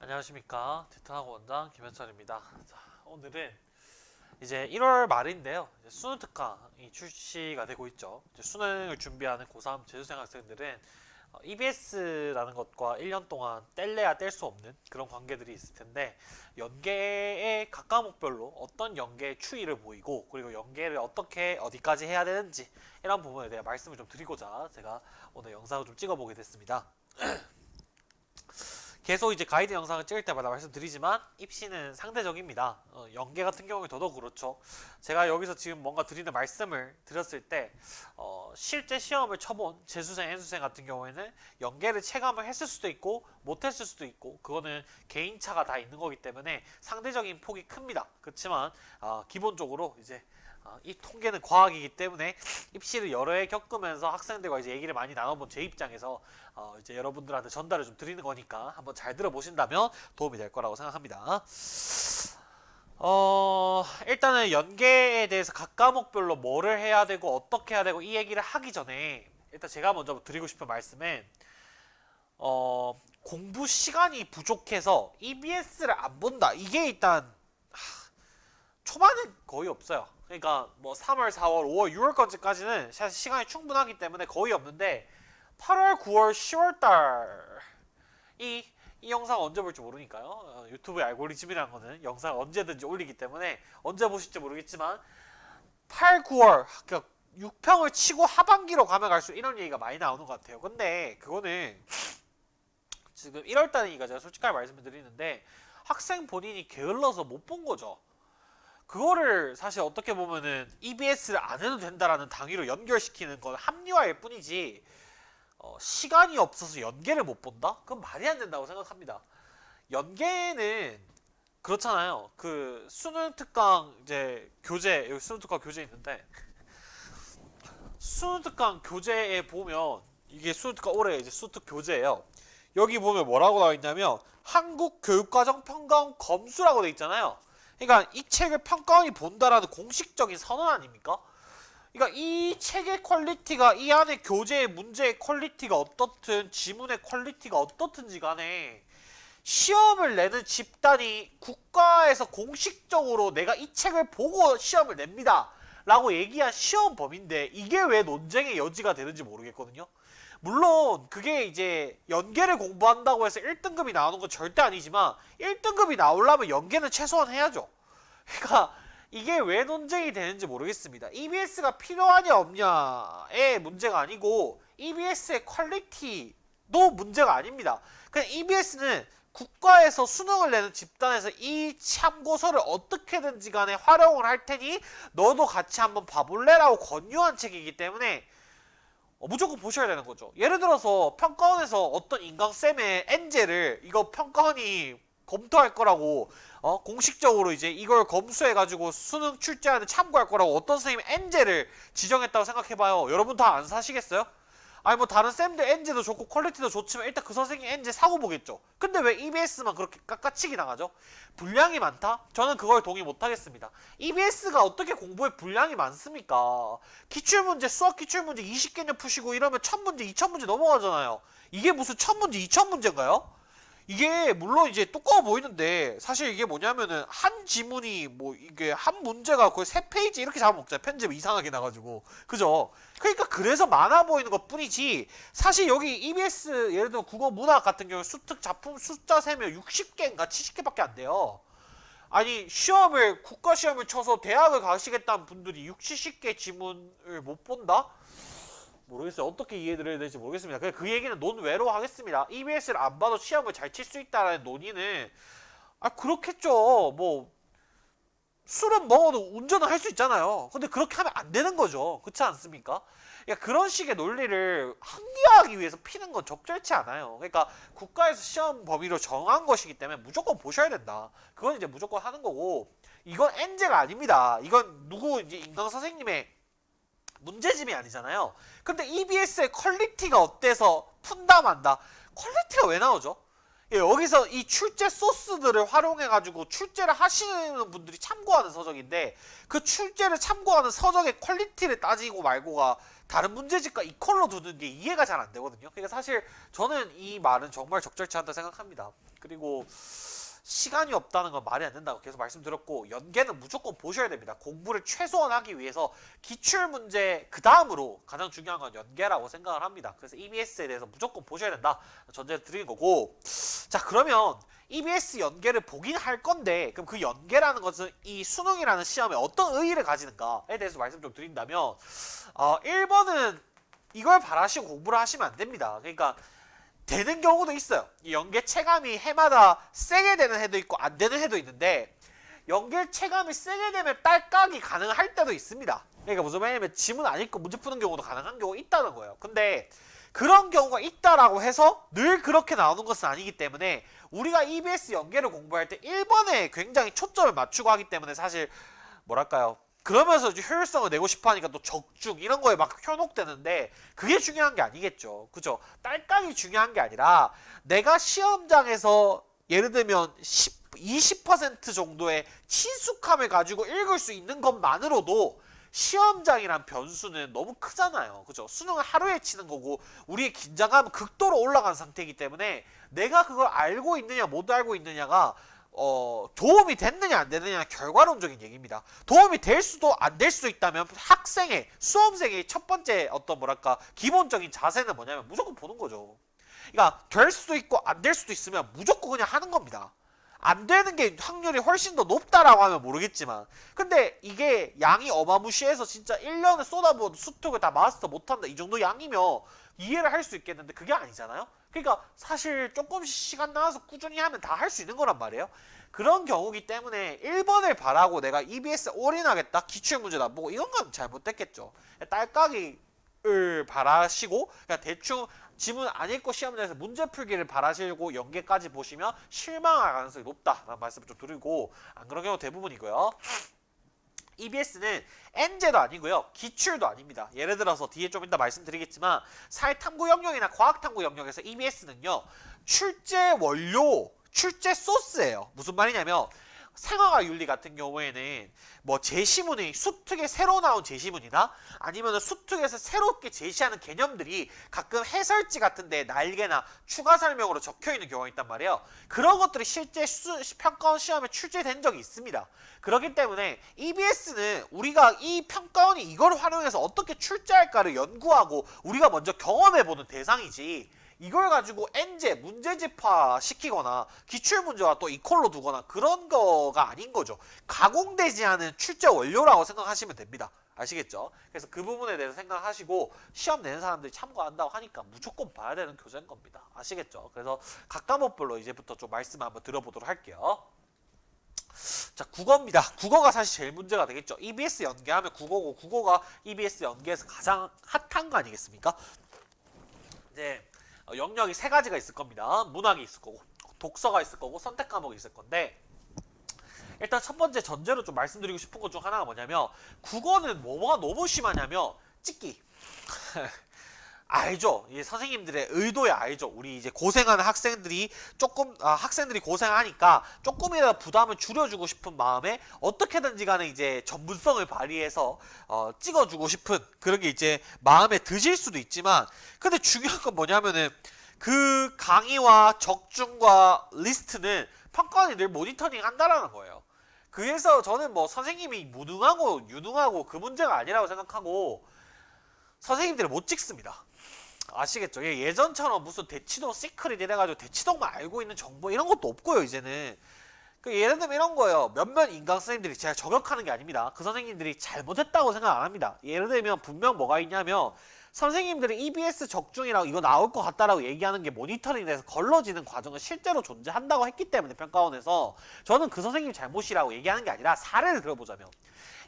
안녕하십니까. 티tan학원 원장 김현철입니다. 자, 오늘은 이제 1월 말인데요. 이제 수능 특강이 출시가 되고 있죠. 이제 수능을 준비하는 고3 재수생 학생들은 EBS라는 것과 1년 동안 뗄래야 뗄 수 없는 그런 관계들이 있을 텐데, 연계의 각 과목별로 어떤 연계의 추이를 보이고, 그리고 연계를 어떻게 어디까지 해야 되는지 이런 부분에 대해 말씀을 좀 드리고자 제가 오늘 영상을 좀 찍어보게 됐습니다. 계속 이제 가이드 영상을 찍을 때마다 말씀드리지만 입시는 상대적입니다. 연계 같은 경우에 더더욱 그렇죠. 제가 여기서 지금 뭔가 드리는 말씀을 드렸을 때 실제 시험을 쳐본 재수생, N수생 같은 경우에는 연계를 체감을 했을 수도 있고 못했을 수도 있고, 그거는 개인차가 다 있는 거기 때문에 상대적인 폭이 큽니다. 그렇지만 기본적으로 이제 이 통계는 과학이기 때문에 입시를 여러 해 겪으면서 학생들과 이제 얘기를 많이 나눠본 제 입장에서 이제 여러분들한테 전달을 좀 드리는 거니까 한번 잘 들어보신다면 도움이 될 거라고 생각합니다. 일단은 연계에 대해서 각 과목별로 뭐를 해야 되고 어떻게 해야 되고 이 얘기를 하기 전에 일단 제가 먼저 드리고 싶은 말씀은 공부 시간이 부족해서 EBS를 안 본다, 이게 일단 초반은 거의 없어요. 그러니까 뭐 3월, 4월, 5월, 6월까지는 사실 시간이 충분하기 때문에 거의 없는데 8월, 9월, 10월 달이 이 영상 언제 볼지 모르니까요. 유튜브의 알고리즘이라는 거는 영상 언제든지 올리기 때문에 언제 보실지 모르겠지만 8, 9월 그러니까 6평을 치고 하반기로 가면 갈수록 이런 얘기가 많이 나오는 것 같아요. 근데 그거는 지금 1월 달이니까 제가 솔직하게 말씀을 드리는데 학생 본인이 게을러서 못 본 거죠. 그거를 사실 어떻게 보면은 EBS를 안 해도 된다라는 당위로 연결시키는 건 합리화일 뿐이지, 시간이 없어서 연계를 못 본다? 그건 말이 안 된다고 생각합니다. 연계는 그렇잖아요. 그 수능 특강 이제 교재, 여기 수능 특강 교재 있는데 수능 특강 교재에 보면 이게 수능 특강 올해 이제 수능 특 교재예요. 여기 보면 뭐라고 나와 있냐면 한국 교육과정 평가원 검수라고 돼 있잖아요. 그러니까 이 책을 평가원이 본다라는 공식적인 선언 아닙니까? 그러니까 이 책의 퀄리티가, 이 안에 교재의 문제의 퀄리티가 어떻든 지문의 퀄리티가 어떻든지 간에 시험을 내는 집단이 국가에서 공식적으로 내가 이 책을 보고 시험을 냅니다 라고 얘기한 시험 범위인데 이게 왜 논쟁의 여지가 되는지 모르겠거든요. 물론 그게 이제 연계를 공부한다고 해서 1등급이 나오는 건 절대 아니지만 1등급이 나오려면 연계는 최소한 해야죠. 그러니까 이게 왜 논쟁이 되는지 모르겠습니다. EBS가 필요하냐 없냐의 문제가 아니고 EBS의 퀄리티도 문제가 아닙니다. 그냥 EBS는 국가에서 수능을 내는 집단에서 이 참고서를 어떻게든지 간에 활용을 할 테니 너도 같이 한번 봐볼래? 라고 권유한 책이기 때문에 무조건 보셔야 되는 거죠. 예를 들어서 평가원에서 어떤 인강쌤의 엔제를 이거 평가원이 검토할 거라고 공식적으로 이제 이걸 검수해가지고 수능 출제하는 참고할 거라고 어떤 선생님이 엔제를 지정했다고 생각해봐요. 여러분 다 안 사시겠어요? 아니 뭐 다른 쌤들 엔제도 좋고 퀄리티도 좋지만 일단 그 선생님 엔제 사고 보겠죠. 근데 왜 EBS만 그렇게 깎아치기 당하죠? 분량이 많다? 저는 그걸 동의 못하겠습니다. EBS가 어떻게 공부에 분량이 많습니까? 기출문제, 수학 기출문제 20개년 푸시고 이러면 1000문제, 2000문제 넘어가잖아요. 이게 무슨 1000문제, 2000문제인가요? 이게 물론 이제 두꺼워 보이는데 사실 이게 뭐냐면은 한 지문이 뭐 이게 한 문제가 거의 3페이지 이렇게 잡아먹잖아요. 편집 이상하게 나가지고. 그죠? 그러니까 그래서 많아 보이는 것 뿐이지 사실 여기 EBS 예를 들면 국어 문학 같은 경우 수특 작품 숫자 세면 60개인가 70개밖에 안 돼요. 아니 시험을 국가시험을 쳐서 대학을 가시겠다는 분들이 70개 지문을 못 본다? 모르겠어요. 어떻게 이해드려야 될지 모르겠습니다. 그 얘기는 논외로 하겠습니다. EBS를 안 봐도 시험을 잘 칠 수 있다는 논의는 그렇겠죠. 뭐 술은 먹어도 운전은 할 수 있잖아요. 근데 그렇게 하면 안 되는 거죠. 그렇지 않습니까? 그러니까 그런 식의 논리를 합리화하기 위해서 피는 건 적절치 않아요. 그러니까 국가에서 시험 범위로 정한 것이기 때문에 무조건 보셔야 된다. 그건 이제 무조건 하는 거고, 이건 엔제가 아닙니다. 이건 누구 이제 인강 선생님의 문제집이 아니잖아요. 근데 EBS의 퀄리티가 어때서 푼다 만다. 퀄리티가 왜 나오죠? 예, 여기서 이 출제 소스들을 활용해가지고 출제를 하시는 분들이 참고하는 서적인데 그 출제를 참고하는 서적의 퀄리티를 따지고 말고가 다른 문제집과 이퀄로 두는 게 이해가 잘 안 되거든요. 그러니까 사실 저는 이 말은 정말 적절치 않다 생각합니다. 그리고 시간이 없다는 건 말이 안 된다고 계속 말씀드렸고 연계는 무조건 보셔야 됩니다. 공부를 최소한 하기 위해서 기출문제 그 다음으로 가장 중요한 건 연계라고 생각을 합니다. 그래서 EBS에 대해서 무조건 보셔야 된다 전제를 드리는 거고 자 그러면 EBS 연계를 보긴 할 건데 그럼 그 연계라는 것은 이 수능이라는 시험에 어떤 의의를 가지는가에 대해서 말씀 좀 드린다면 1번은 이걸 바라시고 공부를 하시면 안 됩니다. 그러니까 되는 경우도 있어요. 이 연계 체감이 해마다 세게 되는 해도 있고 안 되는 해도 있는데 연계 체감이 세게 되면 딸깍이 가능할 때도 있습니다. 그러니까 무슨 말이냐면 지문 안 읽고 문제 푸는 경우도 가능한 경우가 있다는 거예요. 근데 그런 경우가 있다라고 해서 늘 그렇게 나오는 것은 아니기 때문에 우리가 EBS 연계를 공부할 때 1번에 굉장히 초점을 맞추고 하기 때문에 사실 뭐랄까요 그러면서 효율성을 내고 싶어 하니까 또 적중 이런 거에 막 현혹되는데 그게 중요한 게 아니겠죠. 그죠? 딸깍이 중요한 게 아니라 내가 시험장에서 예를 들면 20% 정도의 친숙함을 가지고 읽을 수 있는 것만으로도 시험장이란 변수는 너무 크잖아요. 그죠? 수능을 하루에 치는 거고 우리의 긴장감은 극도로 올라간 상태이기 때문에 내가 그걸 알고 있느냐 못 알고 있느냐가 도움이 됐느냐 안 되느냐 결과론적인 얘기입니다. 도움이 될 수도 안 될 수도 있다면 학생의 수험생의 첫 번째 어떤 뭐랄까 기본적인 자세는 뭐냐면 무조건 보는 거죠. 그러니까 될 수도 있고 안 될 수도 있으면 무조건 그냥 하는 겁니다. 안 되는 게 확률이 훨씬 더 높다라고 하면 모르겠지만 근데 이게 양이 어마무시해서 진짜 1년을 쏟아부어도 수특을 다 마스터 못한다 이 정도 양이면 이해를 할 수 있겠는데 그게 아니잖아요. 그러니까 사실 조금씩 시간 나와서 꾸준히 하면 다 할 수 있는 거란 말이에요. 그런 경우기 때문에 1번을 바라고 내가 EBS 올인하겠다 기출문제도 안 보고 이건 건 잘못됐겠죠. 딸깍이를 바라시고 그냥 대충 지문 안 읽고 시험장에서 문제 풀기를 바라시고 연계까지 보시면 실망할 가능성이 높다라는 말씀을 좀 드리고 안 그런 경우 대부분이고요. EBS는 N제도 아니고요. 기출도 아닙니다. 예를 들어서 뒤에 좀 이따 말씀드리겠지만 사회탐구 영역이나 과학탐구 영역에서 EBS는요. 출제 원료, 출제 소스예요. 무슨 말이냐면 생활과 윤리 같은 경우에는 뭐 제시문이 수특에 새로 나온 제시문이나 아니면 수특에서 새롭게 제시하는 개념들이 가끔 해설지 같은데 날개나 추가 설명으로 적혀 있는 경우가 있단 말이에요. 그런 것들이 실제 평가원 시험에 출제된 적이 있습니다. 그렇기 때문에 EBS는 우리가 이 평가원이 이걸 활용해서 어떻게 출제할까를 연구하고 우리가 먼저 경험해보는 대상이지 이걸 가지고 N제 문제집화 시키거나 기출문제와 또 이퀄로 두거나 그런 거가 아닌 거죠. 가공되지 않은 출제 원료라고 생각하시면 됩니다. 아시겠죠? 그래서 그 부분에 대해서 생각하시고 시험 내는 사람들이 참고한다고 하니까 무조건 봐야 되는 교재인 겁니다. 아시겠죠? 그래서 각 과목별로 이제부터 좀 말씀 한번 들어보도록 할게요. 자, 국어입니다. 국어가 사실 제일 문제가 되겠죠. EBS 연계하면 국어고 국어가 EBS 연계에서 가장 핫한 거 아니겠습니까? 이제 영역이 세 가지가 있을 겁니다. 문학이 있을 거고 독서가 있을 거고 선택 과목이 있을 건데 일단 첫 번째 전제로 좀 말씀드리고 싶은 것 중 하나가 뭐냐면 국어는 뭐가 너무 심하냐면 찍기 알죠? 이 선생님들의 의도에 알죠? 우리 이제 고생하는 학생들이 학생들이 고생하니까 조금이라도 부담을 줄여주고 싶은 마음에 어떻게든지 간에 이제 전문성을 발휘해서 찍어주고 싶은 그런 게 이제 마음에 드실 수도 있지만 근데 중요한 건 뭐냐면은 그 강의와 적중과 리스트는 평가원이 늘 모니터링 한다라는 거예요. 그래서 저는 뭐 선생님이 무능하고 유능하고 그 문제가 아니라고 생각하고 선생님들을 못 찍습니다. 아시겠죠? 예전처럼 무슨 대치동 시크릿 이래가지고 대치동만 알고 있는 정보 이런 것도 없고요 이제는. 예를 들면 이런 거예요. 몇몇 인강 선생님들이 제가 저격하는 게 아닙니다. 그 선생님들이 잘못했다고 생각 안 합니다. 예를 들면 분명 뭐가 있냐면 선생님들이 EBS 적중이라고 이거 나올 것 같다라고 얘기하는 게 모니터링 돼서 걸러지는 과정은 실제로 존재한다고 했기 때문에 평가원에서 저는 그 선생님 잘못이라고 얘기하는 게 아니라 사례를 들어보자면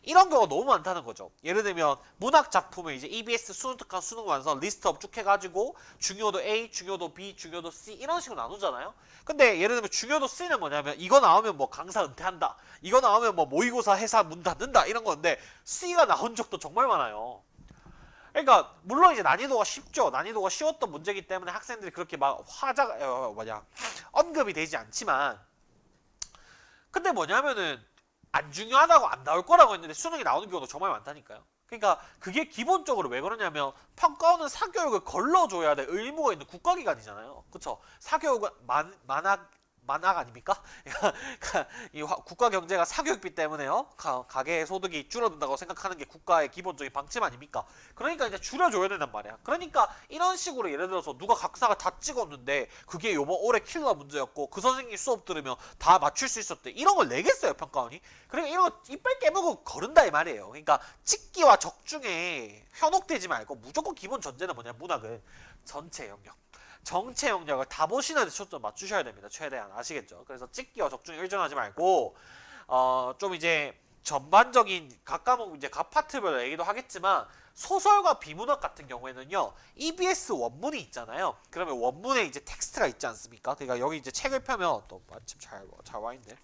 이런 경우가 너무 많다는 거죠. 예를 들면 문학 작품을 이제 EBS 수능특강 수능 완성 리스트업 쭉 해가지고 중요도 A, 중요도 B, 중요도 C 이런 식으로 나누잖아요. 근데 예를 들면 중요도 C는 뭐냐면 이거 나오면 뭐 강사 은퇴한다, 이거 나오면 뭐 모의고사 회사 문 닫는다 이런 건데 C가 나온 적도 정말 많아요. 그러니까 물론 이제 난이도가 쉽죠. 난이도가 쉬웠던 문제이기 때문에 학생들이 그렇게 막 언급이 되지 않지만, 근데 뭐냐면은 안 중요하다고 안 나올 거라고 했는데 수능이 나오는 경우도 정말 많다니까요. 그러니까 그게 기본적으로 왜 그러냐면 평가원은 사교육을 걸러줘야 될 의무가 있는 국가기관이잖아요. 그쵸? 사교육은 만학 아닙니까? 이 국가 경제가 사교육비 때문에요. 가계 소득이 줄어든다고 생각하는 게 국가의 기본적인 방침 아닙니까? 그러니까 이제 줄여줘야 된단 말이야. 그러니까 이런 식으로 예를 들어서 누가 각사가 다 찍었는데 그게 요번 올해 킬러 문제였고 그 선생님 수업 들으면 다 맞출 수 있었대. 이런 걸 내겠어요, 평가원이? 그러니까 이런 거 이빨 깨물고 거른다 이 말이에요. 그러니까 찍기와 적중에 현혹되지 말고 무조건 기본 전제는 뭐냐, 문학은 전체 영역. 정체 영역을 다 보시는 데 초점 맞추셔야 됩니다. 최대한 아시겠죠? 그래서 찍기와 적중에 의존하지 말고 좀 이제 전반적인 각 과목 이제 각 파트별로 얘기도 하겠지만 소설과 비문학 같은 경우에는요 EBS 원문이 있잖아요. 그러면 원문에 이제 텍스트가 있지 않습니까? 그러니까 여기 이제 책을 펴면 또 마침 잘 와 있네.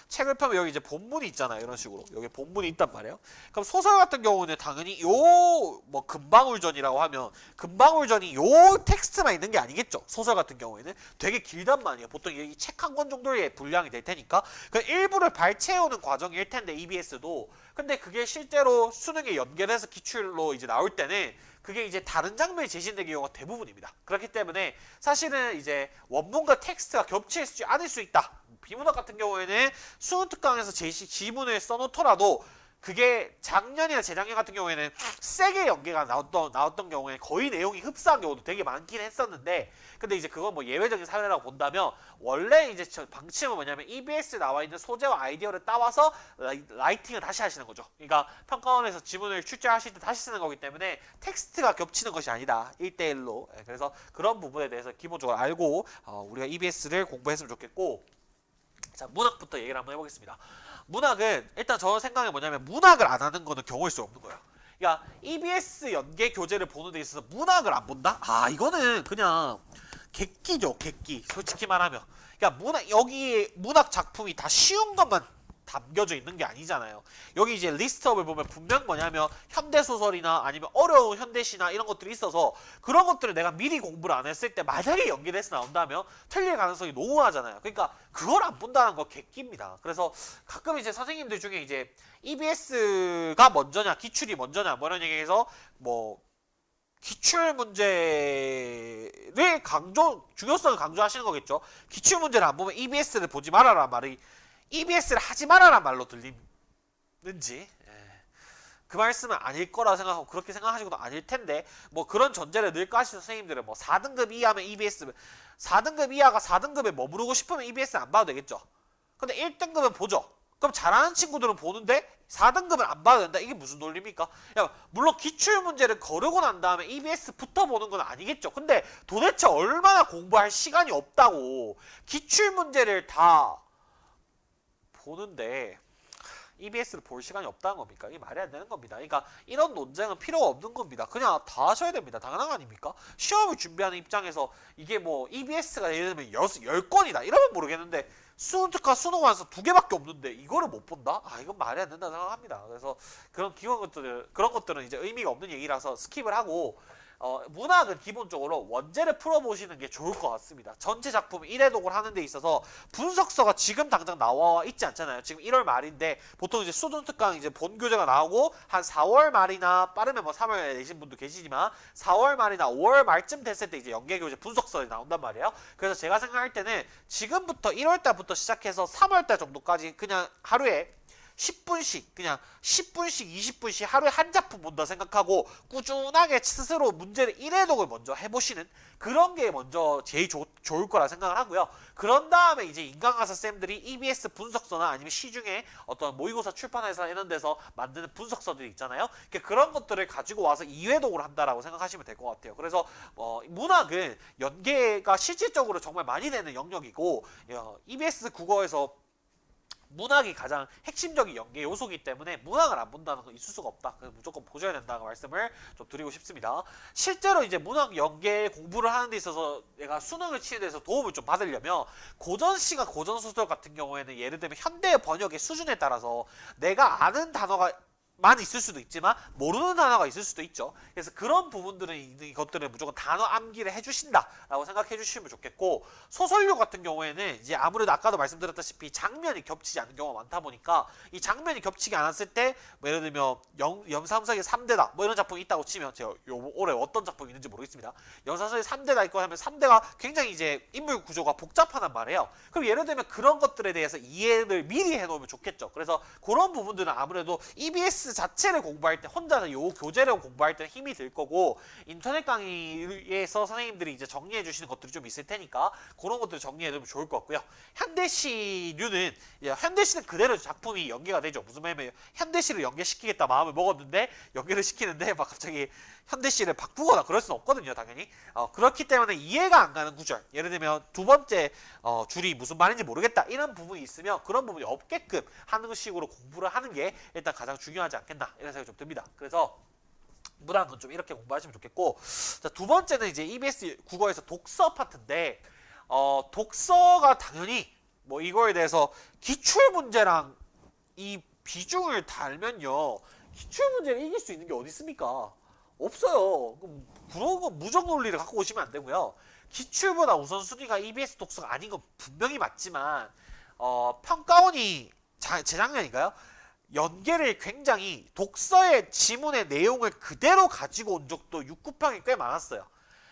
책을 펴면 여기 이제 본문이 있잖아요. 이런 식으로 여기 본문이 있단 말이에요. 그럼 소설 같은 경우는 당연히 요 뭐 금방울전이라고 하면 금방울전이 요 텍스트만 있는 게 아니겠죠. 소설 같은 경우에는 되게 길단 말이에요. 보통 이 책 한 권 정도의 분량이 될 테니까 그 일부를 발췌해오는 과정일 텐데 EBS도 근데 그게 실제로 수능에 연계돼서 기출로 이제 나올 때는 그게 이제 다른 장면이 제시되는 경우가 대부분입니다. 그렇기 때문에 사실은 이제 원문과 텍스트가 겹치지 않을 수 있다. 비문학 같은 경우에는 수능 특강에서 지문을 써놓더라도 그게 작년이나 재작년 같은 경우에는 세게 연계가 나왔던 경우에 거의 내용이 흡사한 경우도 되게 많긴 했었는데 근데 이제 그건 뭐 예외적인 사례라고 본다면 원래 이제 방침은 뭐냐면 EBS에 나와 있는 소재와 아이디어를 따와서 라이팅을 다시 하시는 거죠. 그러니까 평가원에서 지문을 출제하실 때 다시 쓰는 거기 때문에 텍스트가 겹치는 것이 아니다. 1대1로. 그래서 그런 부분에 대해서 기본적으로 알고 우리가 EBS를 공부했으면 좋겠고 자, 문학부터 얘기를 한번 해보겠습니다. 문학은 일단 저 생각이 뭐냐면 문학을 안 하는 거는 경우일 수 없는 거예요. 그러니까 EBS 연계 교재를 보는 데 있어서 문학을 안 본다? 아 이거는 그냥 객기죠, 객기. 솔직히 말하면. 그러니까 여기 문학 작품이 다 쉬운 것만 담겨져 있는 게 아니잖아요. 여기 이제 리스트업을 보면 분명 뭐냐면 현대소설이나 아니면 어려운 현대시나 이런 것들이 있어서 그런 것들을 내가 미리 공부를 안 했을 때 만약에 연계돼서 나온다면 틀릴 가능성이 노후하잖아요. 그러니까 그걸 안 본다는 거 객기입니다. 그래서 가끔 이제 선생님들 중에 이제 EBS가 먼저냐 기출이 먼저냐 뭐 이런 얘기해서 뭐 기출 문제를 중요성을 강조하시는 거겠죠. 기출 문제를 안 보면 EBS를 보지 말아라 말이 EBS를 하지 말아란 말로 들리는지 그 말씀은 아닐 거라 생각하고 그렇게 생각하시고도 아닐 텐데 뭐 그런 전제를 늘 까시는 선생님들은 뭐 4등급 이하면 EBS 4등급 이하가 4등급에 머무르고 싶으면 EBS 안 봐도 되겠죠. 근데 1등급은 보죠. 그럼 잘하는 친구들은 보는데 4등급은 안 봐도 된다. 이게 무슨 논리입니까? 야, 물론 기출문제를 거르고 난 다음에 EBS부터 보는 건 아니겠죠. 근데 도대체 얼마나 공부할 시간이 없다고 기출문제를 다 보는데 EBS를 볼 시간이 없다는 겁니까? 이게 말이 안 되는 겁니다. 그러니까 이런 논쟁은 필요가 없는 겁니다. 그냥 다 하셔야 됩니다. 당연한 거 아닙니까? 시험을 준비하는 입장에서 이게 뭐 EBS가 예를 들면 10건이다 이러면 모르겠는데 수능특강 수능 완서 2개밖에 없는데 이거를 못 본다? 아 이건 말이 안 된다고 생각합니다. 그래서 그런 그런 것들은 이제 의미가 없는 얘기라서 스킵을 하고 문학은 기본적으로 원제를 풀어보시는 게 좋을 것 같습니다. 전체 작품 1회독을 하는 데 있어서 분석서가 지금 당장 나와 있지 않잖아요. 지금 1월 말인데 보통 이제 수능 특강 이제 본 교재가 나오고 한 4월 말이나 빠르면 뭐 3월에 내신 분도 계시지만 4월 말이나 5월 말쯤 됐을 때 이제 연계 교재 분석서가 나온단 말이에요. 그래서 제가 생각할 때는 지금부터 1월 달부터 시작해서 3월 달 정도까지 그냥 하루에 10분씩 그냥 10분씩 20분씩 하루에 한 작품 본다 생각하고 꾸준하게 스스로 문제를 1회독을 먼저 해보시는 그런 게 먼저 제일 좋을 거라 생각을 하고요. 그런 다음에 이제 인간가사 쌤들이 EBS 분석서나 아니면 시중에 어떤 모의고사 출판회사 이런 데서 만드는 분석서들이 있잖아요. 그런 것들을 가지고 와서 2회독을 한다라고 생각하시면 될 것 같아요. 그래서 문학은 연계가 실질적으로 정말 많이 되는 영역이고 EBS 국어에서 문학이 가장 핵심적인 연계 요소이기 때문에 문학을 안 본다는 건 있을 수가 없다. 그래서 무조건 보셔야 된다는 말씀을 좀 드리고 싶습니다. 실제로 이제 문학 연계 공부를 하는 데 있어서 내가 수능을 치는 데서 도움을 좀 받으려면 고전시가 고전소설 같은 경우에는 예를 들면 현대의 번역의 수준에 따라서 내가 아는 단어가 만 있을 수도 있지만 모르는 단어가 있을 수도 있죠. 그래서 그런 부분들은 이것들을 무조건 단어 암기를 해주신다라고 생각해 주시면 좋겠고, 소설류 같은 경우에는 이제 아무래도 아까도 말씀드렸다시피 장면이 겹치지 않는 경우가 많다 보니까 이 장면이 겹치지 않았을 때 뭐 예를 들면 염삼석의 3대다 뭐 이런 작품이 있다고 치면, 제가 올해 어떤 작품이 있는지 모르겠습니다. 염삼석의 3대다 있고 하면 3대가 굉장히 이제 인물 구조가 복잡하단 말이에요. 그럼 예를 들면 그런 것들에 대해서 이해를 미리 해놓으면 좋겠죠. 그래서 그런 부분들은 아무래도 EBS 자체를 공부할 때 혼자서 요 교재를 공부할 때는 힘이 들 거고, 인터넷 강의에서 선생님들이 이제 정리해 주시는 것들이 좀 있을 테니까 그런 것들을 정리해 두면 좋을 것 같고요. 현대시류는, 현대시는 그대로 작품이 연계가 되죠. 무슨 말이냐면 현대시를 연계시키겠다 마음을 먹었는데 연계를 시키는데 막 갑자기 현대시를 바꾸거나 그럴 수는 없거든요, 당연히. 그렇기 때문에 이해가 안 가는 구절, 예를 들면 두 번째 줄이 무슨 말인지 모르겠다 이런 부분이 있으면 그런 부분이 없게끔 하는 식으로 공부를 하는 게 일단 가장 중요하지 않겠나 이런 생각이 좀 듭니다. 그래서 문학은 좀 이렇게 공부하시면 좋겠고, 자, 두 번째는 이제 EBS 국어에서 독서 파트인데, 독서가 당연히 뭐 이거에 대해서 기출 문제랑 이 비중을 달면요, 기출 문제를 이길 수 있는 게 어디 있습니까? 없어요. 그런 거 무적 논리를 갖고 오시면 안 되고요. 기출보다 우선순위가 EBS 독서가 아닌 건 분명히 맞지만, 평가원이 재작년인가요? 연계를 굉장히 독서의 지문의 내용을 그대로 가지고 온 적도 6, 9평이 꽤 많았어요.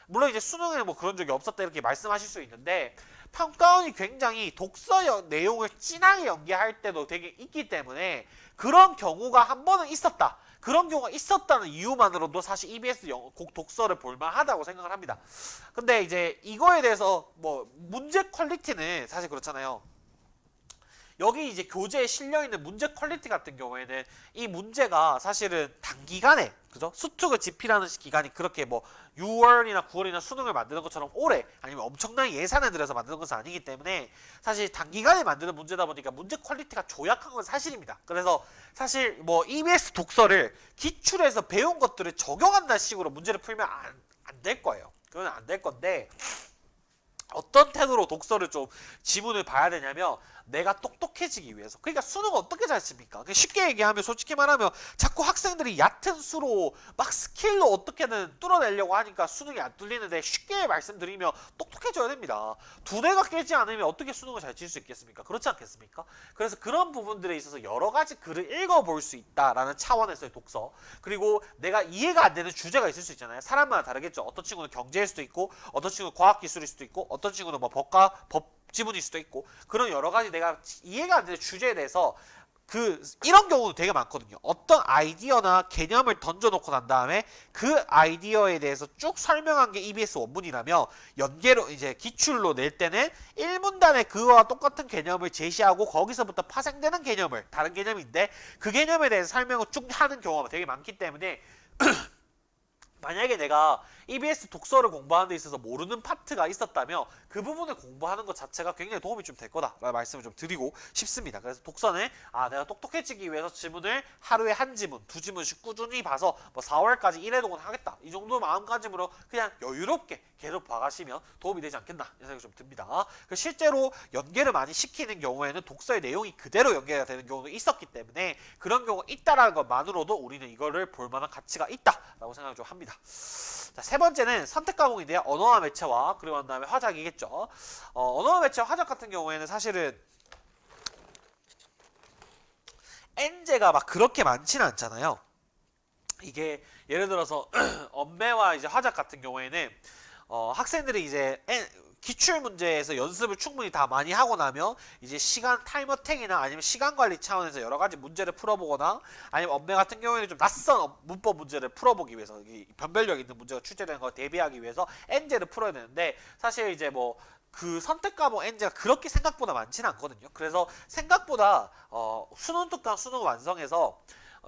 물론 이제 수능에 뭐 그런 적이 없었다 이렇게 말씀하실 수 있는데, 평가원이 굉장히 독서 내용을 진하게 연계할 때도 되게 있기 때문에 그런 경우가 한 번은 있었다. 그런 경우가 있었다는 이유만으로도 사실 EBS 독서를 볼만하다고 생각을 합니다. 근데 이제 이거에 대해서 뭐 문제 퀄리티는 사실 그렇잖아요. 여기 이제 교재에 실려있는 문제 퀄리티 같은 경우에는 이 문제가 사실은 단기간에, 그죠? 수특을 집필하는 기간이 그렇게 뭐 6월이나 9월이나 수능을 만드는 것처럼 오래 아니면 엄청난 예산을 들여서 만드는 것은 아니기 때문에 사실 단기간에 만드는 문제다 보니까 문제 퀄리티가 조약한 건 사실입니다. 그래서 사실 뭐 EBS 독서를 기출해서 배운 것들을 적용한다는 식으로 문제를 풀면 안 될 거예요. 그건 안 될 건데, 어떤 태도로 독서를 좀 지문을 봐야 되냐면 내가 똑똑해지기 위해서. 그러니까 수능 어떻게 잘 칩니까? 쉽게 얘기하면, 솔직히 말하면 자꾸 학생들이 얕은 수로 막 스킬로 어떻게든 뚫어내려고 하니까 수능이 안 뚫리는데, 쉽게 말씀드리면 똑똑해져야 됩니다. 두뇌가 깨지 않으면 어떻게 수능을 잘 칠 수 있겠습니까? 그렇지 않겠습니까? 그래서 그런 부분들에 있어서 여러 가지 글을 읽어볼 수 있다라는 차원에서의 독서. 그리고 내가 이해가 안 되는 주제가 있을 수 있잖아요. 사람마다 다르겠죠. 어떤 친구는 경제일 수도 있고, 어떤 친구는 과학기술일 수도 있고, 어떤 친구는 뭐 법 지문일 수도 있고, 그런 여러 가지 내가 이해가 안 되는 주제에 대해서 이런 경우도 되게 많거든요. 어떤 아이디어나 개념을 던져놓고 난 다음에 그 아이디어에 대해서 쭉 설명한 게 EBS 원문이라면, 연계로 이제 기출로 낼 때는 1문단에 그와 똑같은 개념을 제시하고 거기서부터 파생되는 개념을, 다른 개념인데 그 개념에 대해서 설명을 쭉 하는 경우가 되게 많기 때문에 만약에 내가 EBS 독서를 공부하는 데 있어서 모르는 파트가 있었다면 그 부분을 공부하는 것 자체가 굉장히 도움이 좀 될 거다라는 말씀을 좀 드리고 싶습니다. 그래서 독서는 내가 똑똑해지기 위해서 지문을 하루에 한 지문, 두 지문씩 꾸준히 봐서 뭐 4월까지 1회독은 하겠다, 이 정도 마음가짐으로 그냥 여유롭게 계속 봐가시면 도움이 되지 않겠나 이런 생각이 좀 듭니다. 실제로 연계를 많이 시키는 경우에는 독서의 내용이 그대로 연계가 되는 경우도 있었기 때문에 그런 경우가 있다라는 것만으로도 우리는 이거를 볼만한 가치가 있다라고 생각을 좀 합니다. 자, 세 번째는 선택 과목인데요. 언어와 매체와, 그리고 난 다음에 화작이겠죠. 언어와 매체와 화작 같은 경우에는 사실은 N제가 막 그렇게 많지는 않잖아요. 이게 예를 들어서 언매와 이제 화작 같은 경우에는 학생들이 이제 기출 문제에서 연습을 충분히 다 많이 하고 나면 이제 시간 타임어택이나 아니면 시간 관리 차원에서 여러 가지 문제를 풀어보거나, 아니면 언매 같은 경우에는 좀 낯선 문법 문제를 풀어보기 위해서, 변별력 있는 문제가 출제되는 거 대비하기 위해서 N제를 풀어야 되는데, 사실 이제 뭐 그 선택 과목 N제가 그렇게 생각보다 많지는 않거든요. 그래서 생각보다 수능 특강 수능 완성해서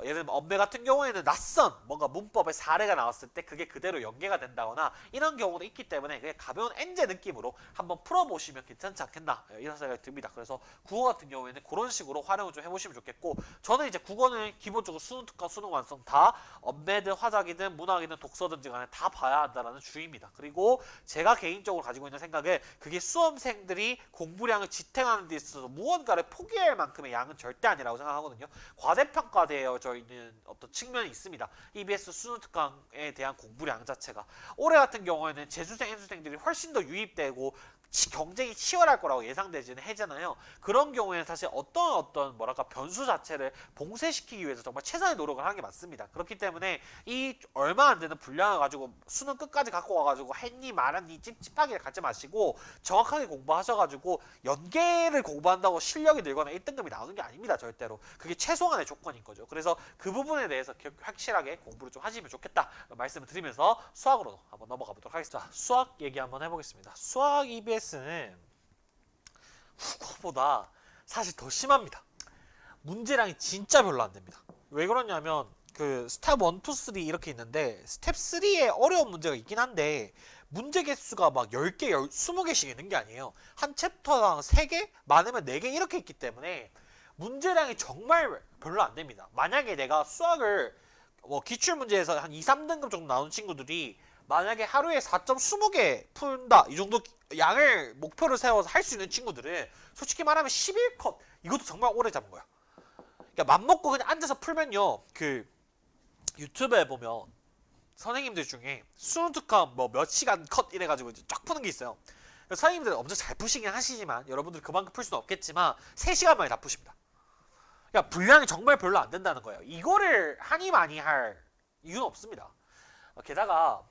예를 들면 언매 같은 경우에는 낯선 뭔가 문법의 사례가 나왔을 때 그게 그대로 연계가 된다거나 이런 경우도 있기 때문에 그냥 가벼운 N제 느낌으로 한번 풀어보시면 괜찮지 않겠나 이런 생각이 듭니다. 그래서 국어 같은 경우에는 그런 식으로 활용을 좀 해보시면 좋겠고, 저는 이제 국어는 기본적으로 수능 특강 수능 완성 다 언매든 화작이든 문학이든 독서든지 간에 다 봐야 한다는 주의입니다. 그리고 제가 개인적으로 가지고 있는 생각은 그게 수험생들이 공부량을 지탱하는 데 있어서 무언가를 포기할 만큼의 양은 절대 아니라고 생각하거든요. 과대평가되어 되어져 있는 어떤 측면이 있습니다. EBS 수능 특강에 대한 공부량 자체가 올해 같은 경우에는 재수생, 행수생들이 훨씬 더 유입되고 경쟁이 치열할 거라고 예상되지는 하잖아요. 그런 경우에는 사실 어떤 뭐랄까 변수 자체를 봉쇄시키기 위해서 정말 최선의 노력을 하는 게 맞습니다. 그렇기 때문에 이 얼마 안 되는 분량을 가지고 수능 끝까지 갖고 와가지고 했니 말았니 찝찝하게 갖지 마시고 정확하게 공부하셔가지고 연계를 공부한다고 실력이 늘거나 1등급이 나오는 게 아닙니다. 절대로. 그게 최소한의 조건인 거죠. 그래서 그 부분에 대해서 확실하게 공부를 좀 하시면 좋겠다 말씀을 드리면서 수학으로 한번 넘어가 보도록 하겠습니다. 자, 수학 얘기 한번 해보겠습니다. 수학 EBS는 국어보다 사실 더 심합니다. 문제량이 진짜 별로 안 됩니다. 왜 그러냐면 그 스텝 1, 2, 3 이렇게 있는데 스텝 3에 어려운 문제가 있긴 한데 문제 개수가 막 10개, 20개씩 있는 게 아니에요. 한 챕터당 3개? 많으면 4개 이렇게 있기 때문에 문제량이 정말 별로 안 됩니다. 만약에 내가 수학을 기출문제에서 한 2, 3등급 정도 나오는 친구들이 만약에 하루에 4점 20개 푼다 이 정도 양을 목표를 세워서 할 수 있는 친구들은 솔직히 말하면 11컷 이것도 정말 오래 잡은 거야. 그러니까 맘먹고 그냥 앉아서 풀면요 그 유튜브에 보면 선생님들 중에 수능 특강 몇 시간 컷 이래가지고 이제 쫙 푸는 게 있어요. 선생님들 엄청 잘 푸시긴 하시지만 여러분들 그만큼 풀 수는 없겠지만 3시간 만에 다 푸십니다. 그러니까 분량이 정말 별로 안 된다는 거예요. 이거를 하니 많이 할 이유는 없습니다. 게다가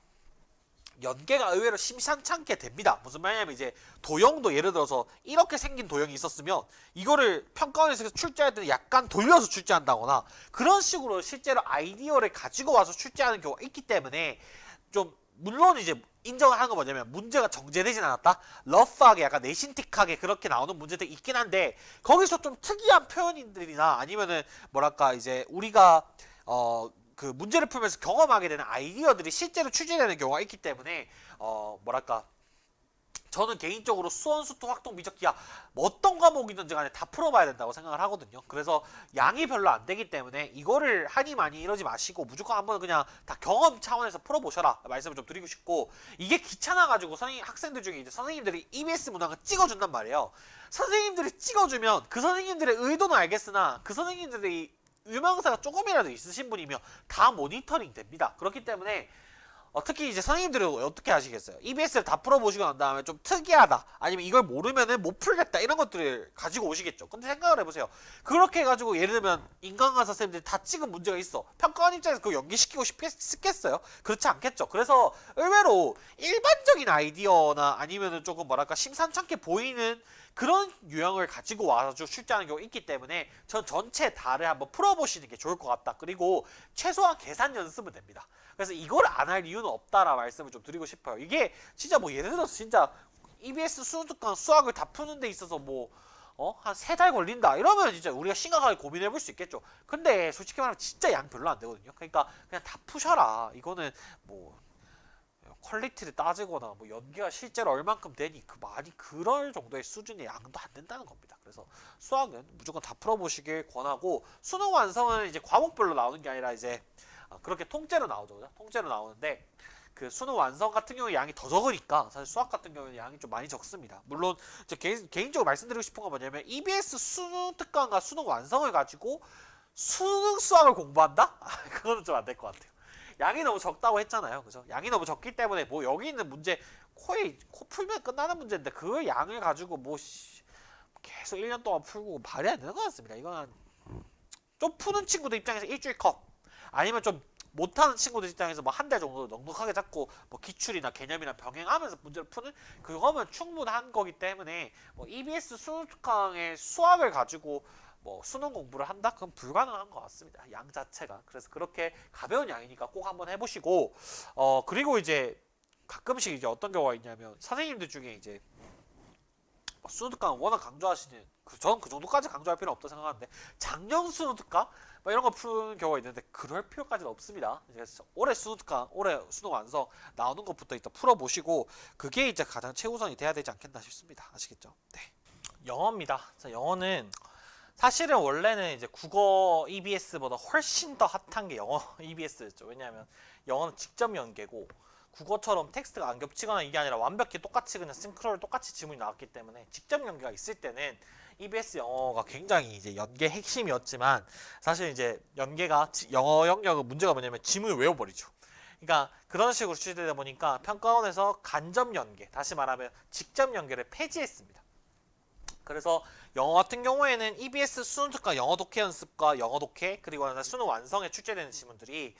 연계가 의외로 심상찮게 됩니다. 무슨 말이냐면 이제 도형도 예를 들어서 이렇게 생긴 도형이 있었으면 이거를 평가원에서 출제할 때는 약간 돌려서 출제한다거나 그런 식으로 실제로 아이디어를 가지고 와서 출제하는 경우가 있기 때문에 좀 물론 이제 인정을 하는 건 뭐냐면 문제가 정제되진 않았다? 러프하게 약간 내신틱하게 그렇게 나오는 문제들이 있긴 한데 거기서 좀 특이한 표현들이나 아니면은 뭐랄까 이제 우리가 그 문제를 풀면서 경험하게 되는 아이디어들이 실제로 출제되는 경우가 있기 때문에 뭐랄까 저는 개인적으로 수원, 수토, 확통, 미적기야 어떤 과목이든지 간에 다 풀어봐야 된다고 생각을 하거든요. 그래서 양이 별로 안 되기 때문에 이거를 하니 많이 이러지 마시고 무조건 한번 그냥 다 경험 차원에서 풀어보셔라 말씀을 좀 드리고 싶고 이게 귀찮아가지고 학생들 중에 이제 선생님들이 EBS 문항을 찍어준단 말이에요. 선생님들이 찍어주면 그 선생님들의 의도는 알겠으나 그 선생님들이 유명사가 조금이라도 있으신 분이면 다 모니터링 됩니다. 그렇기 때문에 특히 이제 선생님들은 어떻게 하시겠어요? EBS를 다 풀어보시고 난 다음에 좀 특이하다 아니면 이걸 모르면은 못 풀겠다 이런 것들을 가지고 오시겠죠. 근데 생각을 해보세요. 그렇게 해가지고 예를 들면 인간강사 쌤들이 다 찍은 문제가 있어. 평가원 입장에서 그거 연기시키고 싶겠어요? 그렇지 않겠죠. 그래서 의외로 일반적인 아이디어나 아니면은 조금 뭐랄까 심상찮게 보이는 그런 유형을 가지고 와서 출제하는 경우가 있기 때문에 전 전체 다를 한번 풀어보시는 게 좋을 것 같다. 그리고 최소한 계산 연습은 됩니다. 그래서 이걸 안 할 이유는 없다라 말씀을 좀 드리고 싶어요. 이게 진짜 예를 들어서 진짜 EBS 수능 특강 수학을 다 푸는 데 있어서 한 3달 걸린다 이러면 진짜 우리가 심각하게 고민해 볼 수 있겠죠. 근데 솔직히 말하면 진짜 양 별로 안 되거든요. 그러니까 그냥 다 푸셔라. 이거는 퀄리티를 따지거나 연계가 실제로 얼만큼 되니 많이 그럴 정도의 수준의 양도 안 된다는 겁니다. 그래서 수학은 무조건 다 풀어보시길 권하고 수능 완성은 이제 과목별로 나오는 게 아니라 이제 그렇게 통째로 나오죠. 그죠? 통째로 나오는데 그 수능 완성 같은 경우에 양이 더 적으니까 사실 수학 같은 경우는 양이 좀 많이 적습니다. 물론 개인적으로 말씀드리고 싶은 건 뭐냐면 EBS 수능 특강과 수능 완성을 가지고 수능 수학을 공부한다? 그거는 좀 안 될 것 같아요. 양이 너무 적다고 했잖아요. 그죠? 양이 너무 적기 때문에 여기 있는 문제 코 풀면 끝나는 문제인데 그 양을 가지고 계속 1년 동안 풀고 말이 안 되는 것 같습니다. 이건 좀 푸는 친구들 입장에서 일주일 컷 아니면 좀 못하는 친구들 입장에서 한 달 정도 넉넉하게 잡고 기출이나 개념이나 병행하면서 문제를 푸는 그거면 충분한 거기 때문에 EBS 수능 특강의 수학을 가지고 수능 공부를 한다? 그건 불가능한 것 같습니다. 양 자체가. 그래서 그렇게 가벼운 양이니까 꼭 한번 해보시고 그리고 이제 가끔씩 이제 어떤 경우가 있냐면 선생님들 중에 이제 수능 특강 워낙 강조하시는 저는 그 정도까지 강조할 필요는 없다고 생각하는데 작년 수능 특강 이런 거 푸는 경우가 있는데 그럴 필요까지는 없습니다. 올해 수능 특강, 올해 수능 완성 나오는 것부터 일단 풀어보시고 그게 이제 가장 최우선이 돼야 되지 않겠나 싶습니다. 아시겠죠? 네. 영어입니다. 자, 영어는 사실은 원래는 이제 국어 EBS보다 훨씬 더 핫한 게 영어 EBS였죠. 왜냐하면 영어는 직접 연계고 국어처럼 텍스트가 안 겹치거나 이게 아니라 완벽히 똑같이 그냥 싱크로율 똑같이 지문이 나왔기 때문에 직접 연계가 있을 때는 EBS 영어가 굉장히 이제 연계 핵심이었지만 사실 이제 연계가 영어 영역의 문제가 뭐냐면 지문을 외워버리죠. 그러니까 그런 식으로 출제되다 보니까 평가원에서 간접 연계, 다시 말하면 직접 연계를 폐지했습니다. 그래서 영어 같은 경우에는 EBS 수능 특강 영어 독해 연습과 영어 독해 그리고 수능 완성에 출제되는 지문들이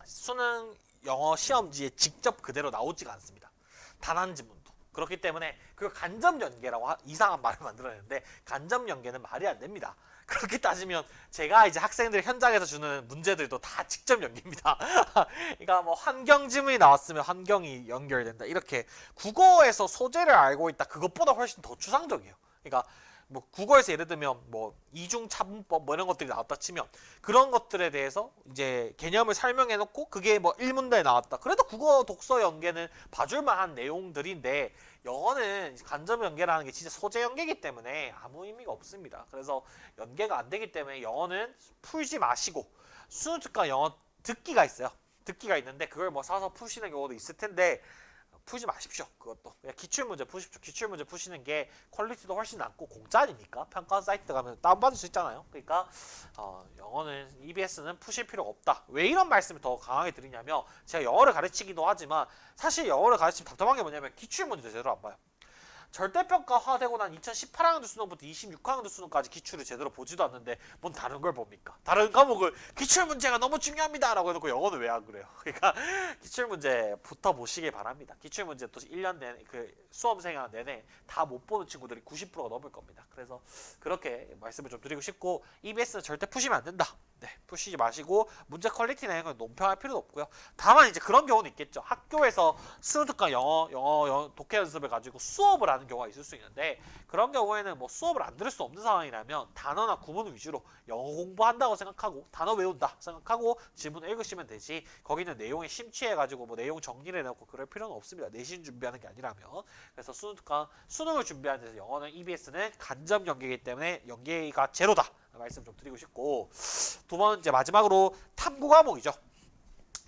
수능 영어 시험지에 직접 그대로 나오지가 않습니다. 단 한 지문도. 그렇기 때문에 그 간접 연계라고 이상한 말을 만들어냈는데 간접 연계는 말이 안 됩니다. 그렇게 따지면 제가 이제 학생들 현장에서 주는 문제들도 다 직접 연계입니다. 그러니까 뭐 환경 지문이 나왔으면 환경이 연결된다. 이렇게 국어에서 소재를 알고 있다. 그것보다 훨씬 더 추상적이에요. 그러니까 뭐 국어에서 예를 들면 뭐 이중 차분법 뭐 이런 것들이 나왔다 치면 그런 것들에 대해서 이제 개념을 설명해 놓고 그게 뭐 1문제에 나왔다. 그래도 국어 독서 연계는 봐줄 만한 내용들인데 영어는 간접 연계라는 게 진짜 소재 연계이기 때문에 아무 의미가 없습니다. 그래서 연계가 안 되기 때문에 영어는 풀지 마시고 수능 특강 영어 듣기가 있어요. 듣기가 있는데 그걸 뭐 사서 푸시는 경우도 있을 텐데 풀지 마십시오. 그것도 그냥 기출문제 푸십시오. 기출문제 푸시는 게 퀄리티도 훨씬 낮고 공짜 아닙니까? 평가 사이트 가면 다운받을 수 있잖아요. 그러니까 영어는 EBS는 푸실 필요가 없다. 왜 이런 말씀을 더 강하게 드리냐면 제가 영어를 가르치기도 하지만 사실 영어를 가르치면 답답한 게 뭐냐면 기출문제 제대로 안 봐요. 절대평가화되고 난 2018학년도 수능부터 26학년도 수능까지 기출을 제대로 보지도 않는데 뭔 다른 걸 봅니까? 다른 과목을 기출문제가 너무 중요합니다 라고 해놓고 영어는 왜 안 그래요? 그러니까 기출문제부터 보시길 바랍니다. 기출문제 또 1년 내내 그 수험생활 내내 다 못 보는 친구들이 90%가 넘을 겁니다. 그래서 그렇게 말씀을 좀 드리고 싶고 EBS는 절대 푸시면 안 된다. 네, 푸시지 마시고 문제 퀄리티나 이런 걸 논평할 필요도 없고요. 다만 이제 그런 경우는 있겠죠. 학교에서 수능 특강 영어 독해 연습을 가지고 수업을 하는 경우가 있을 수 있는데 그런 경우에는 뭐 수업을 안 들을 수 없는 상황이라면 단어나 구문 위주로 영어 공부한다고 생각하고 단어 외운다 생각하고 지문을 읽으시면 되지 거기는 내용에 심취해가지고 뭐 내용 정리를 해놓고 그럴 필요는 없습니다. 내신 준비하는 게 아니라면. 그래서 수능 특강 수능을 준비하는 데서 영어는 EBS는 간접 연계이기 때문에 연계가 제로다 말씀 좀 드리고 싶고 두 번째 마지막으로 탐구 과목이죠.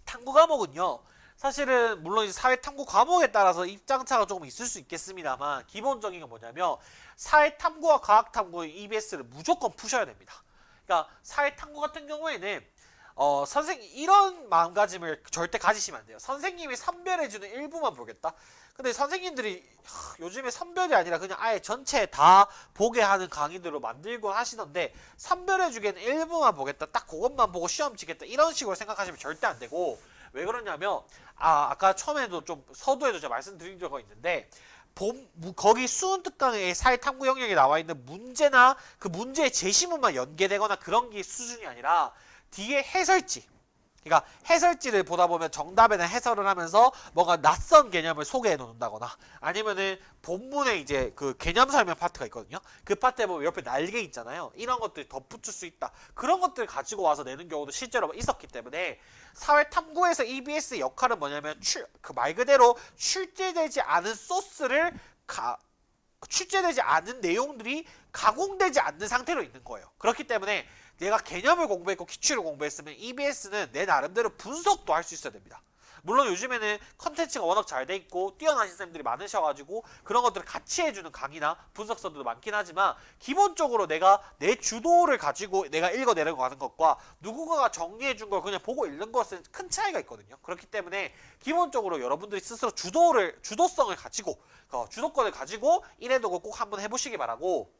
탐구 과목은요. 사실은 물론 이제 사회 탐구 과목에 따라서 입장차가 조금 있을 수 있겠습니다만 기본적인 건 뭐냐면 사회 탐구와 과학 탐구의 EBS를 무조건 푸셔야 됩니다. 그러니까 사회 탐구 같은 경우에는 선생님 이런 마음가짐을 절대 가지시면 안 돼요. 선생님이 선별해주는 일부만 보겠다. 근데 선생님들이 요즘에 선별이 아니라 그냥 아예 전체 다 보게 하는 강의들로 만들고 하시던데 선별해주기에는 일부만 보겠다. 딱 그것만 보고 시험 치겠다. 이런 식으로 생각하시면 절대 안 되고 왜 그러냐면 아까 처음에도 좀 서두에도 제가 말씀드린 적이 있는데 거기 수능 특강의 사회 탐구 영역에 나와 있는 문제나 그 문제의 제시문만 연계되거나 그런 게 수준이 아니라 뒤에 해설지 그러니까 해설지를 보다 보면 정답에 대한 해설을 하면서 뭔가 낯선 개념을 소개해 놓는다거나 아니면은 본문에 이제 그 개념 설명 파트가 있거든요. 그 파트에 보면 옆에 날개 있잖아요. 이런 것들이 덧붙일 수 있다. 그런 것들을 가지고 와서 내는 경우도 실제로 있었기 때문에 사회 탐구에서 EBS의 역할은 뭐냐면 그 말 그대로 출제되지 않은 소스를 출제되지 않은 내용들이 가공되지 않는 상태로 있는 거예요. 그렇기 때문에 내가 개념을 공부했고 기출을 공부했으면 EBS는 내 나름대로 분석도 할 수 있어야 됩니다. 물론 요즘에는 컨텐츠가 워낙 잘 돼 있고 뛰어나신 쌤들이 많으셔가지고 그런 것들을 같이 해주는 강의나 분석서들도 많긴 하지만 기본적으로 내가 내 주도를 가지고 내가 읽어내려가는 것과 누군가가 정리해준 걸 그냥 보고 읽는 것은 큰 차이가 있거든요. 그렇기 때문에 기본적으로 여러분들이 스스로 주도성을 가지고 주도권을 가지고 이래도고 꼭 한번 해보시기 바라고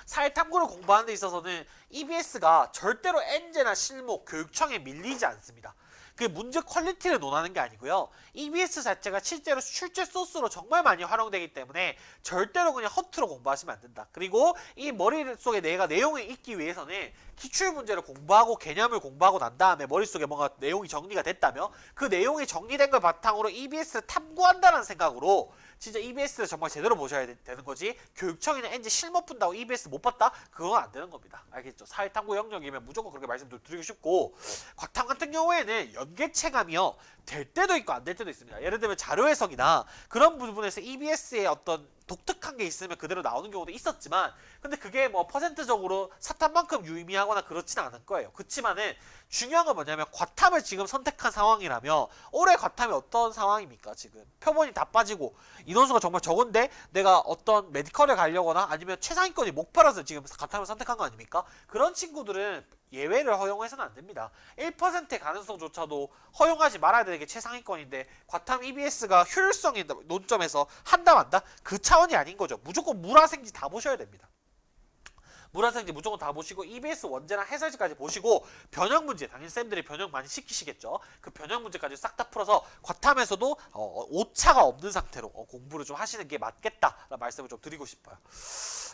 사회 탐구를 공부하는 데 있어서는 EBS가 절대로 엔제나 실무, 교육청에 밀리지 않습니다. 그 문제 퀄리티를 논하는 게 아니고요. EBS 자체가 실제로 출제 소스로 정말 많이 활용되기 때문에 절대로 그냥 허투루 공부하시면 안 된다. 그리고 이 머릿속에 내가 내용을 읽기 위해서는 기출문제를 공부하고 개념을 공부하고 난 다음에 머릿속에 뭔가 내용이 정리가 됐다며 그 내용이 정리된 걸 바탕으로 EBS를 탐구한다는 생각으로 진짜 EBS를 정말 제대로 보셔야 되는 거지 교육청이나 엔지 실무 푼다고 EBS 못 봤다? 그건 안 되는 겁니다. 알겠죠? 사회탐구 영역이면 무조건 그렇게 말씀드리고 싶고 곽탐 같은 경우에는 연계체감이요. 될 때도 있고 안 될 때도 있습니다. 예를 들면 자료 해석이나 그런 부분에서 EBS의 어떤 독특한 게 있으면 그대로 나오는 경우도 있었지만 근데 그게 뭐 퍼센트적으로 사탐만큼 유의미하거나 그렇지는 않을 거예요. 그렇지만은 중요한 건 뭐냐면 과탐을 지금 선택한 상황이라면 올해 과탐이 어떤 상황입니까? 지금 표본이 다 빠지고 인원수가 정말 적은데 내가 어떤 메디컬에 가려거나 아니면 최상위권이 목표라서 지금 과탐을 선택한 거 아닙니까? 그런 친구들은 예외를 허용해서는 안 됩니다. 1%의 가능성조차도 허용하지 말아야 되는 게 최상위권인데 과탐 EBS가 효율성의 논점에서 한다 만다? 그 차원이 아닌 거죠. 무조건 물화생지 다 보셔야 됩니다. 물화생지 무조건 다 보시고 EBS 원제랑 해설지까지 보시고 변형 문제, 당연히 쌤들이 변형 많이 시키시겠죠. 그 변형 문제까지 싹 다 풀어서 과탐에서도 오차가 없는 상태로 공부를 좀 하시는 게 맞겠다라는 말씀을 좀 드리고 싶어요.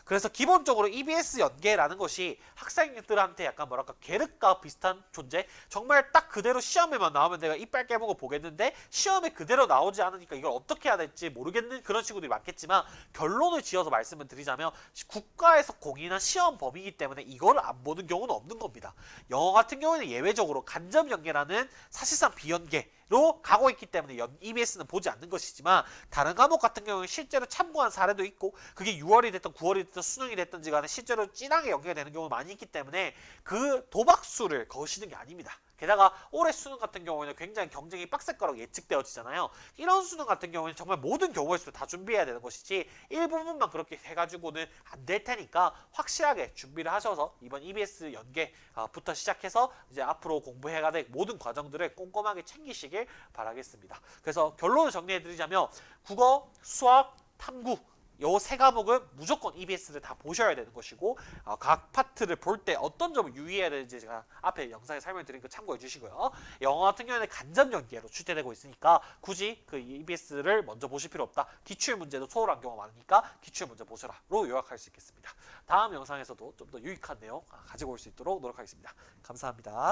그래서 기본적으로 EBS 연계라는 것이 학생들한테 약간 뭐랄까 계륵과 비슷한 존재? 정말 딱 그대로 시험에만 나오면 내가 이빨 깨보고 보겠는데 시험에 그대로 나오지 않으니까 이걸 어떻게 해야 될지 모르겠는 그런 친구들이 많겠지만 결론을 지어서 말씀을 드리자면 국가에서 공인한 시험 범위이기 때문에 이걸 안 보는 경우는 없는 겁니다. 영어 같은 경우는 예외적으로 간접 연계라는 사실상 비연계로 가고 있기 때문에 EBS는 보지 않는 것이지만 다른 과목 같은 경우는 실제로 참고한 사례도 있고 그게 6월이 됐든 9월이 됐든 수능이 됐든지 간에 실제로 진하게 연계가 되는 경우가 많이 있기 때문에 그 도박수를 거시는 게 아닙니다. 게다가 올해 수능 같은 경우에는 굉장히 경쟁이 빡셀 거라고 예측되어지잖아요. 이런 수능 같은 경우에는 정말 모든 경우의 수를 다 준비해야 되는 것이지 일부분만 그렇게 해가지고는 안 될 테니까 확실하게 준비를 하셔서 이번 EBS 연계부터 시작해서 이제 앞으로 공부해야 될 모든 과정들을 꼼꼼하게 챙기시길 바라겠습니다. 그래서 결론을 정리해드리자면 국어, 수학, 탐구 요 세 과목은 무조건 EBS를 다 보셔야 되는 것이고 각 파트를 볼 때 어떤 점을 유의해야 되는지 제가 앞에 영상에 설명드린 거 참고해 주시고요. 영어 같은 경우에는 간접 연계로 출제되고 있으니까 굳이 그 EBS를 먼저 보실 필요 없다. 기출 문제도 소홀한 경우가 많으니까 기출 문제 보셔라로 요약할 수 있겠습니다. 다음 영상에서도 좀 더 유익한 내용 가지고 올 수 있도록 노력하겠습니다. 감사합니다.